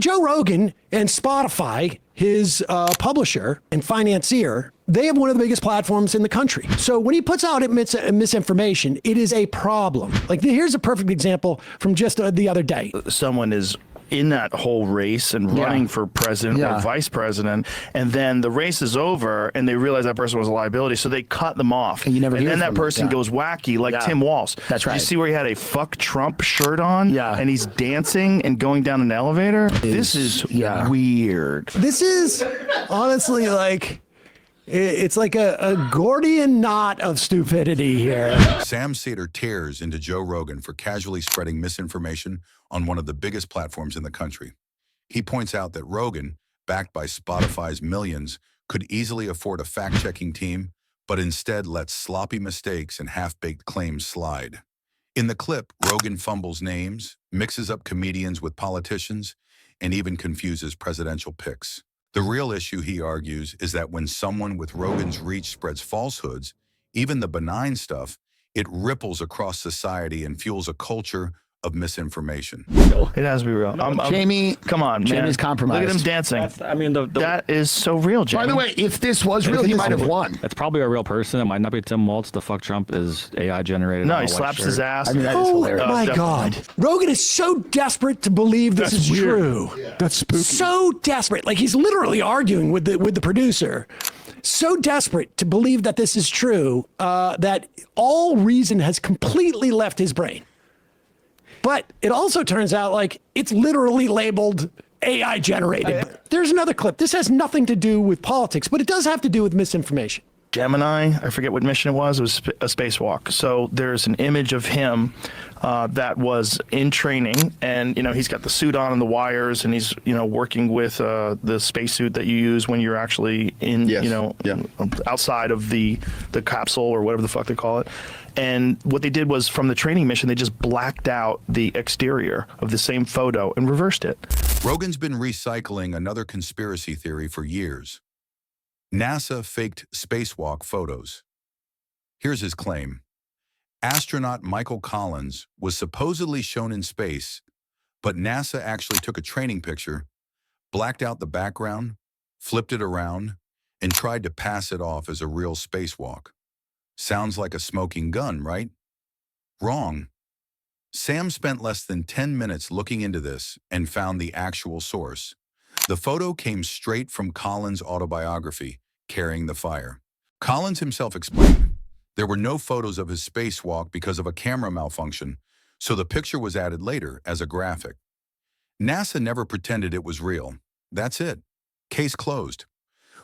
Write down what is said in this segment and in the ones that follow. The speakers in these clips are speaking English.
Joe Rogan and Spotify, his publisher and financier, they have one of the biggest platforms in the country. So when he puts out misinformation, it is a problem. Like, here's a perfect example from just the other day. Someone is in that whole race and running for president or vice president, and then the race is over and they realize that person was a liability, so they cut them off. And, then that person goes wacky, like Tim Walz. That's right. Did you see where he had a "fuck Trump" shirt on? Yeah. And he's dancing and going down an elevator? This is weird. This is honestly like, it's like a Gordian knot of stupidity here. Sam Seder tears into Joe Rogan for casually spreading misinformation on one of the biggest platforms in the country. He points out that Rogan, backed by Spotify's millions, could easily afford a fact-checking team, but instead lets sloppy mistakes and half-baked claims slide. In the clip, Rogan fumbles names, mixes up comedians with politicians, and even confuses presidential picks. The real issue, he argues, is that when someone with Rogan's reach spreads falsehoods, even the benign stuff, it ripples across society and fuels a culture of misinformation. It has to be real. Jamie, come on, man. Jamie's compromised. Look at him dancing. That is so real, Jamie. By the way, if this was real, he might have won. It's probably a real person. It might not be Tim Walz. The "fuck Trump" is AI generated. No, he slaps his ass. I mean, that is hilarious. My God. Rogan is so desperate to believe this is true. Yeah. That's spooky. So desperate. Like, he's literally arguing with the producer. So desperate to believe that this is true that all reason has completely left his brain. But it also turns out like it's literally labeled AI generated. There's another clip. This has nothing to do with politics, but it does have to do with misinformation. Gemini, I forget what mission it was a spacewalk. So there's an image of him that was in training, and he's got the suit on and the wires, and he's working with the spacesuit that you use when you're actually in outside of the capsule or whatever the fuck they call it. And what they did was, from the training mission, they just blacked out the exterior of the same photo and reversed it. Rogan's been recycling another conspiracy theory for years. NASA faked spacewalk photos. Here's his claim. Astronaut Michael Collins was supposedly shown in space, but NASA actually took a training picture, blacked out the background, flipped it around, and tried to pass it off as a real spacewalk. Sounds like a smoking gun, right? Wrong. Sam spent less than 10 minutes looking into this and found the actual source. The photo came straight from Collins' autobiography, Carrying the Fire. Collins himself explained, there were no photos of his spacewalk because of a camera malfunction, so the picture was added later as a graphic. NASA never pretended it was real. That's it. Case closed.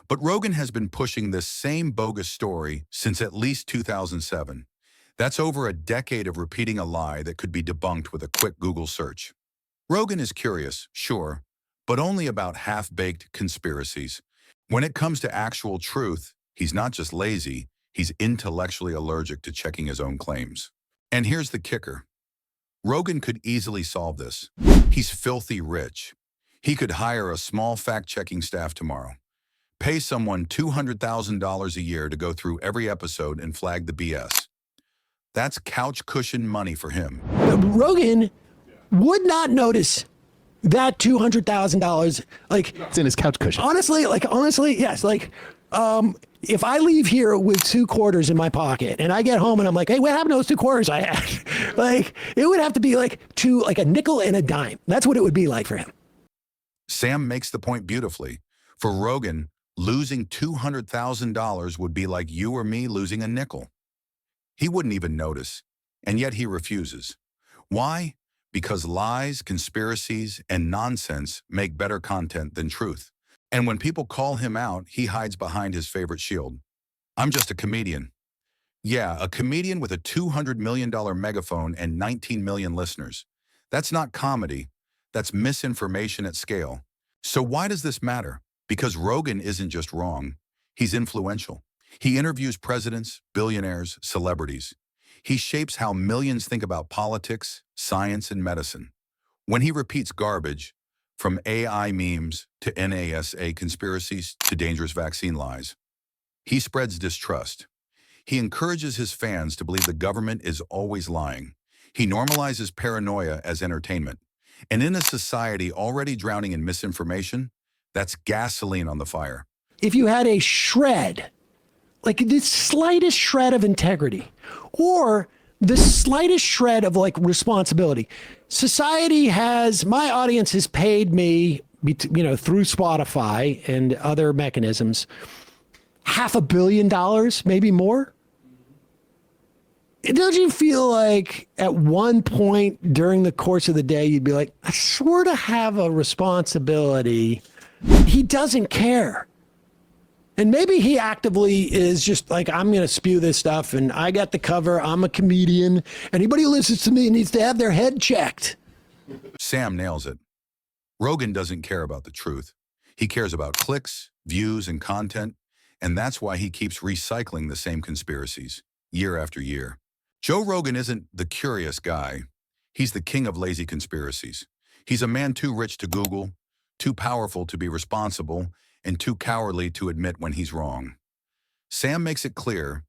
But Rogan has been pushing this same bogus story since at least 2007. That's over a decade of repeating a lie that could be debunked with a quick Google search. Rogan is curious, sure, but only about half-baked conspiracies. When it comes to actual truth, he's not just lazy, he's intellectually allergic to checking his own claims. And here's the kicker. Rogan could easily solve this. He's filthy rich. He could hire a small fact-checking staff tomorrow. Pay someone $200,000 a year to go through every episode and flag the BS. That's couch cushion money for him. Rogan would not notice that $200,000. Like, it's in his couch cushion. Honestly, yes. Like, if I leave here with 2 quarters in my pocket and I get home and I'm like, hey, what happened to those 2 quarters I had? Like, it would have to be like a nickel and a dime. That's what it would be like for him. Sam makes the point beautifully. For Rogan, losing $200,000 would be like you or me losing a nickel. He wouldn't even notice, and yet he refuses. Why? Because lies, conspiracies, and nonsense make better content than truth. And when people call him out, he hides behind his favorite shield. I'm just a comedian. Yeah, a comedian with a $200 million megaphone and 19 million listeners. That's not comedy. That's misinformation at scale. So why does this matter? Because Rogan isn't just wrong, he's influential. He interviews presidents, billionaires, celebrities. He shapes how millions think about politics, science, and medicine. When he repeats garbage, from AI memes to NASA conspiracies to dangerous vaccine lies, he spreads distrust. He encourages his fans to believe the government is always lying. He normalizes paranoia as entertainment. And in a society already drowning in misinformation, that's gasoline on the fire. If you had a shred, like the slightest shred of integrity, or the slightest shred of like responsibility, society has, my audience has paid me, through Spotify and other mechanisms, $500 million, maybe more. Don't you feel like at one point during the course of the day, you'd be like, I sort of have a responsibility. He doesn't care. And maybe he actively is just like, I'm going to spew this stuff and I got the cover. I'm a comedian. Anybody who listens to me needs to have their head checked. Sam nails it. Rogan doesn't care about the truth. He cares about clicks, views, and content, and that's why he keeps recycling the same conspiracies year after year. Joe Rogan isn't the curious guy. He's the king of lazy conspiracies. He's a man too rich to Google, too powerful to be responsible, and too cowardly to admit when he's wrong. Sam makes it clear,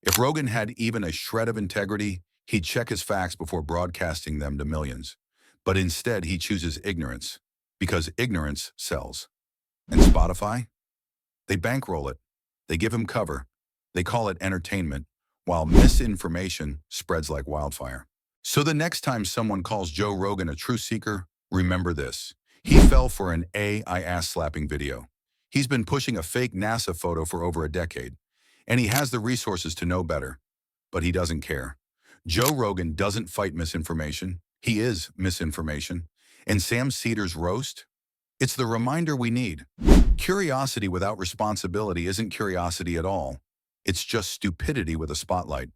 if Rogan had even a shred of integrity, he'd check his facts before broadcasting them to millions. But instead, he chooses ignorance, because ignorance sells. And Spotify? They bankroll it. They give him cover. They call it entertainment, while misinformation spreads like wildfire. So the next time someone calls Joe Rogan a truth seeker, remember this. He fell for an AI ass-slapping video. He's been pushing a fake NASA photo for over a decade, and he has the resources to know better, but he doesn't care. Joe Rogan doesn't fight misinformation. He is misinformation. And Sam Seder's roast? It's the reminder we need. Curiosity without responsibility isn't curiosity at all. It's just stupidity with a spotlight.